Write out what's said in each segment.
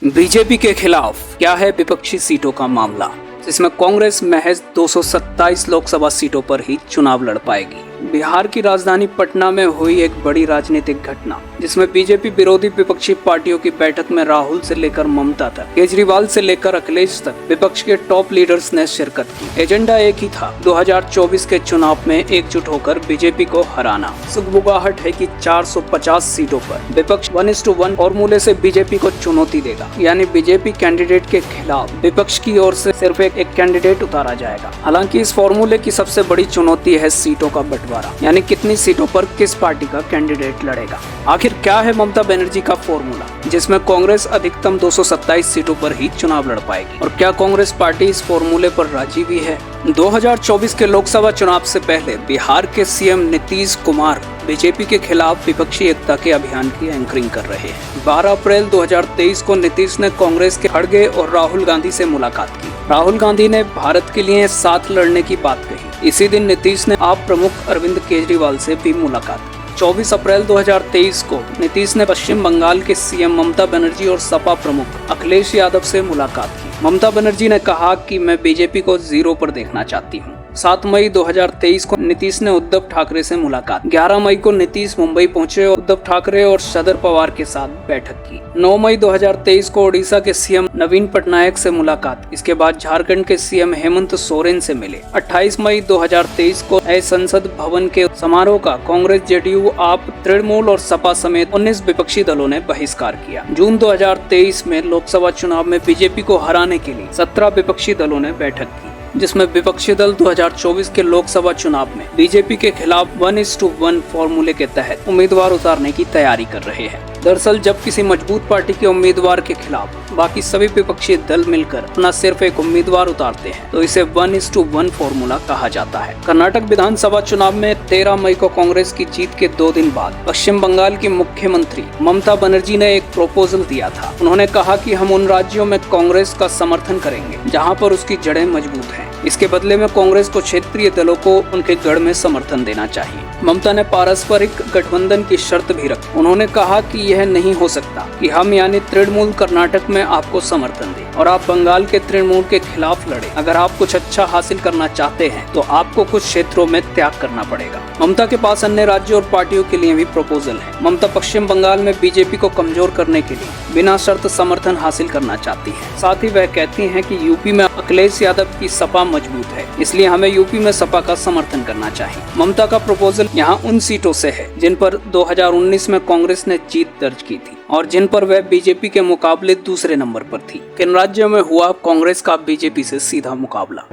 BJP के खिलाफ क्या है विपक्षी सीटों का मामला, जिसमें कांग्रेस महज 227 लोकसभा सीटों पर ही चुनाव लड़ पाएगी। बिहार की राजधानी पटना में हुई एक बड़ी राजनीतिक घटना, जिसमें बीजेपी विरोधी विपक्षी पार्टियों की बैठक में राहुल से लेकर ममता तक, केजरीवाल से लेकर अखिलेश तक विपक्ष के टॉप लीडर्स ने शिरकत की। एजेंडा एक ही था, 2024 के चुनाव में एकजुट होकर बीजेपी को हराना। सुगबुगाहट है कि 450 सीटों पर विपक्ष 1:1 फॉर्मूले से बीजेपी को चुनौती देगा, यानी बीजेपी कैंडिडेट के खिलाफ विपक्ष की ओर से सिर्फ एक कैंडिडेट उतारा जाएगा। हालांकि इस फॉर्मूले की सबसे बड़ी चुनौती है सीटों का बंटवारा, यानी कितनी सीटों पर किस पार्टी का कैंडिडेट लड़ेगा। आखिर क्या है ममता बनर्जी का फॉर्मूला, जिसमें कांग्रेस अधिकतम 227 सीटों पर ही चुनाव लड़ पाएगी, और क्या कांग्रेस पार्टी इस फॉर्मूले पर राजी भी है। 2024 के लोकसभा चुनाव से पहले बिहार के सीएम नीतीश कुमार बीजेपी के खिलाफ विपक्षी एकता के अभियान की एंकरिंग कर रहे हैं। 12 अप्रैल 2023 को नीतीश ने कांग्रेस के खड़गे और राहुल गांधी से मुलाकात की। राहुल गांधी ने भारत के लिए साथ लड़ने की बात कही। इसी दिन नीतीश ने आप प्रमुख अरविंद केजरीवाल से भी मुलाकात की। 24 अप्रैल 2023 को नीतीश ने पश्चिम बंगाल के सीएम ममता बनर्जी और सपा प्रमुख अखिलेश यादव से मुलाकात की। ममता बनर्जी ने कहा कि मैं बीजेपी को 0 पर देखना चाहती हूँ। 7 मई 2023 को नीतीश ने उद्धव ठाकरे से मुलाकात। 11 मई को नीतीश मुंबई पहुंचे और उद्धव ठाकरे और शरद पवार के साथ बैठक की। 9 मई 2023 को ओडिशा के सीएम नवीन पटनायक से मुलाकात। इसके बाद झारखंड के सीएम हेमंत सोरेन से मिले। 28 मई 2023 को नए संसद भवन के समारोह का कांग्रेस, जेडीयू, आप, तृणमूल और सपा समेत 19 विपक्षी दलों ने बहिष्कार किया। जून 2023 में लोकसभा चुनाव में बीजेपी को हराने के लिए 17 विपक्षी दलों ने बैठक की, जिसमें विपक्षी दल 2024 के लोकसभा चुनाव में बीजेपी के खिलाफ 1:1 फॉर्मूले के तहत उम्मीदवार उतारने की तैयारी कर रहे हैं। दरअसल जब किसी मजबूत पार्टी के उम्मीदवार के खिलाफ बाकी सभी विपक्षी दल मिलकर अपना सिर्फ एक उम्मीदवार उतारते हैं, तो इसे 1:1 फॉर्मूला कहा जाता है। कर्नाटक विधानसभा चुनाव में 13 मई को कांग्रेस की जीत के 2 दिन बाद पश्चिम बंगाल की मुख्यमंत्री ममता बनर्जी ने एक प्रपोजल दिया था। उन्होंने कहा कि हम उन राज्यों में कांग्रेस का समर्थन करेंगे जहाँ पर उसकी जड़ें मजबूत हैं। इसके बदले में कांग्रेस को क्षेत्रीय दलों को उनके गढ़ में समर्थन देना चाहिए। ममता ने पारस्परिक गठबंधन की शर्त भी रखी। उन्होंने कहा कि यह नहीं हो सकता कि हम यानी तृणमूल कर्नाटक में आपको समर्थन दें और आप बंगाल के तृणमूल के खिलाफ लड़े। अगर आप कुछ अच्छा हासिल करना चाहते हैं तो आपको कुछ क्षेत्रों में त्याग करना पड़ेगा। ममता के पास अन्य राज्यों और पार्टियों के लिए भी प्रपोजल है। ममता पश्चिम बंगाल में बीजेपी को कमजोर करने के लिए बिना शर्त समर्थन हासिल करना चाहती है। साथ ही वह कहती हैं कि यूपी में अखिलेश यादव की सपा मजबूत है, इसलिए हमें यूपी में सपा का समर्थन करना चाहिए। ममता का प्रपोजल यहाँ उन सीटों से है जिन पर 2019 में कांग्रेस ने जीत दर्ज की थी और जिन पर वह बीजेपी के मुकाबले दूसरे नंबर पर थी। किन राज्यों में हुआ कांग्रेस का बीजेपी से सीधा मुकाबला।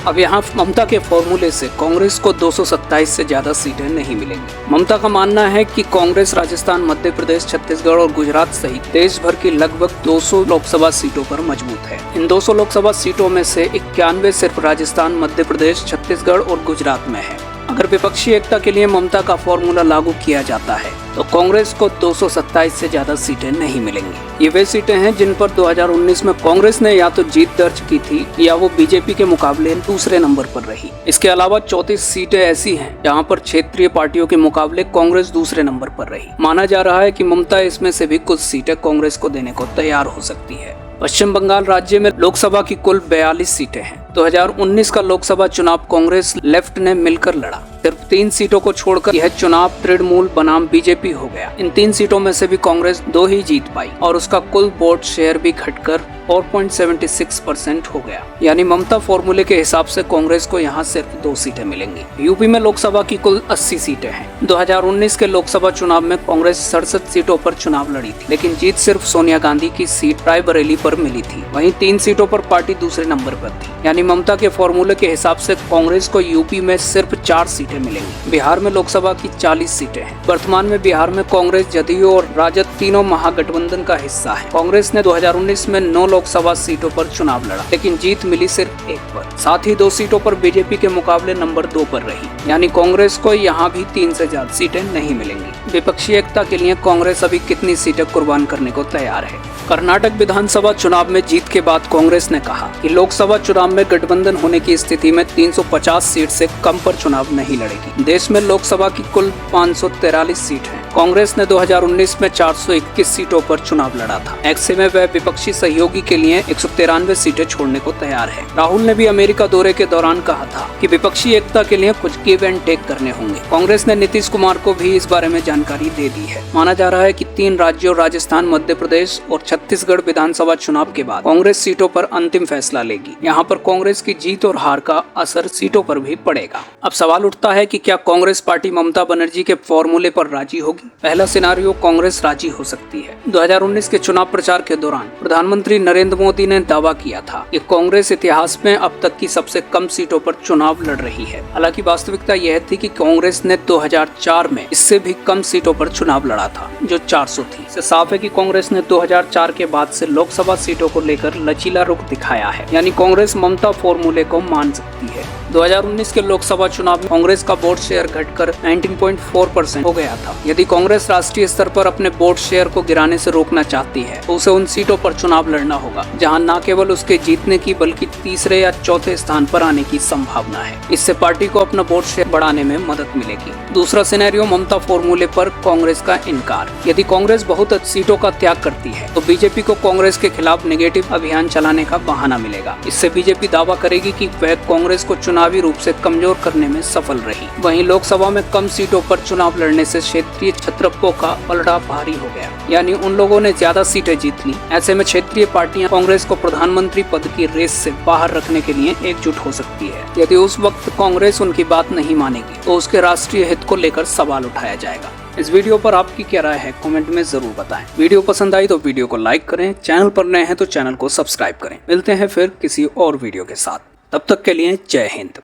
अब यहाँ ममता के फॉर्मूले से कांग्रेस को 227 से ज्यादा सीटें नहीं मिलेंगी। ममता का मानना है कि कांग्रेस राजस्थान, मध्य प्रदेश, छत्तीसगढ़ और गुजरात सहित देश भर की लगभग 200 लोकसभा सीटों पर मजबूत है। इन 200 लोकसभा सीटों में से 91 सिर्फ राजस्थान, मध्य प्रदेश, छत्तीसगढ़ और गुजरात में है। अगर विपक्षी एकता के लिए ममता का फॉर्मूला लागू किया जाता है तो कांग्रेस को 227 से ज्यादा सीटें नहीं मिलेंगी। ये वे सीटें हैं जिन पर 2019 में कांग्रेस ने या तो जीत दर्ज की थी या वो बीजेपी के मुकाबले दूसरे नंबर पर रही। इसके अलावा 34 सीटें ऐसी हैं जहां पर क्षेत्रीय पार्टियों के मुकाबले कांग्रेस दूसरे नंबर पर रही। माना जा रहा है कि ममता इसमें से भी कुछ सीटें कांग्रेस को देने को तैयार हो सकती है। पश्चिम बंगाल राज्य में लोकसभा की कुल 42 सीटें हैं। 2019 का लोकसभा चुनाव कांग्रेस लेफ्ट ने मिलकर लड़ा। सिर्फ 3 सीटों को छोड़कर यह चुनाव तृणमूल बनाम बीजेपी हो गया। इन 3 सीटों में से भी कांग्रेस 2 ही जीत पाई और उसका कुल वोट शेयर भी घटकर 4.76% हो गया। यानी ममता फॉर्मूले के हिसाब से कांग्रेस को यहाँ सिर्फ 2 सीटें मिलेंगी। यूपी में लोकसभा की कुल 80 सीटें हैं। 2019 के लोकसभा चुनाव में कांग्रेस 67 सीटों पर चुनाव लड़ी थी, लेकिन जीत सिर्फ सोनिया गांधी की सीट रायबरेली पर मिली थी। वहीं 3 सीटों पर पार्टी दूसरे नंबर पर थी। यानी ममता के फॉर्मूले के हिसाब से कांग्रेस को यूपी में सिर्फ 4 सीटें मिलेंगी। बिहार में लोकसभा की 40 सीटें हैं। वर्तमान में बिहार में कांग्रेस, जदयू और राजद तीनों महागठबंधन का हिस्सा है। कांग्रेस ने 2019 में 9 लोकसभा सीटों पर चुनाव लड़ा, लेकिन जीत मिली सिर्फ 1 पर। साथ ही 2 सीटों पर बीजेपी के मुकाबले नंबर 2 पर रही। यानी कांग्रेस को यहाँ भी 3 से ज्यादा सीटें नहीं मिलेंगी। विपक्षी एकता के लिए कांग्रेस अभी कितनी सीटें कुर्बान करने को तैयार है? कर्नाटक विधानसभा चुनाव में जीत के बाद कांग्रेस ने कहा कि लोकसभा चुनाव में गठबंधन होने की स्थिति में 350 सीट से कम पर चुनाव नहीं लड़ेगी। देश में लोकसभा की कुल 543 सीट है। कांग्रेस ने 2019 में 421 सीटों पर चुनाव लड़ा था। ऐसे में वह विपक्षी सहयोगी के लिए 193 सीटें छोड़ने को तैयार है। राहुल ने भी अमेरिका दौरे के दौरान कहा था कि विपक्षी एकता के लिए कुछ गिव एंड टेक करने होंगे। कांग्रेस ने नीतीश कुमार को भी इस बारे में जानकारी दे दी है। माना जा रहा है कि 3 राज्यों राजस्थान, मध्य प्रदेश और छत्तीसगढ़ विधानसभा चुनाव के बाद कांग्रेस सीटों पर अंतिम फैसला लेगी। यहाँ पर कांग्रेस की जीत और हार का असर सीटों पर भी पड़ेगा। अब सवाल उठता है कि क्या कांग्रेस पार्टी ममता बनर्जी के फॉर्मूले पर राजी होगी? पहला सिनारियो, कांग्रेस राजी हो सकती है। 2019 के चुनाव प्रचार के दौरान प्रधानमंत्री नरेंद्र मोदी ने दावा किया था कि कांग्रेस इतिहास में अब तक की सबसे कम सीटों पर चुनाव लड़ रही है। हालांकि वास्तविकता यह थी कि कांग्रेस ने 2004 में इससे भी कम सीटों पर चुनाव लड़ा था, जो 400 थी। इससे साफ है कि कांग्रेस ने 2004 के बाद से लोकसभा सीटों को लेकर लचीला रुख दिखाया है। यानी कांग्रेस ममता फॉर्मूले को मान सकती है। 2019 के लोकसभा चुनाव में कांग्रेस का वोट शेयर घटकर 19.4% हो गया था। यदि कांग्रेस राष्ट्रीय स्तर पर अपने वोट शेयर को गिराने से रोकना चाहती है तो उसे उन सीटों पर चुनाव लड़ना होगा जहां न केवल उसके जीतने की बल्कि तीसरे या चौथे स्थान पर आने की संभावना है। इससे पार्टी को अपना वोट शेयर बढ़ाने में मदद मिलेगी। दूसरा सिनेरियो, ममता फॉर्मूले पर कांग्रेस का इनकार। यदि कांग्रेस बहुत सीटों का त्याग करती है तो बीजेपी को कांग्रेस के खिलाफ नेगेटिव अभियान चलाने का बहाना मिलेगा। इससे बीजेपी दावा करेगी कि वह कांग्रेस को चुनावी रूप से कमजोर करने में सफल रही। वहीं लोकसभा में कम सीटों पर चुनाव लड़ने से क्षेत्रीय छत्रपों का पलड़ा भारी हो गया। यानी उन लोगों ने ज्यादा सीटें जीत ली। ऐसे में क्षेत्रीय पार्टियां कांग्रेस को प्रधानमंत्री पद की रेस से बाहर रखने के लिए एकजुट हो सकती है। यदि उस वक्त कांग्रेस उनकी बात नहीं मानेगी तो उसके राष्ट्रीय हित को लेकर सवाल उठाया जाएगा। इस वीडियो पर आपकी क्या राय है, कमेंट में जरूर बताएं। वीडियो पसंद आई तो वीडियो को लाइक करें, चैनल पर नए हैं तो चैनल को सब्सक्राइब करें। मिलते हैं फिर किसी और वीडियो के साथ। तब तक के लिए जय हिंद।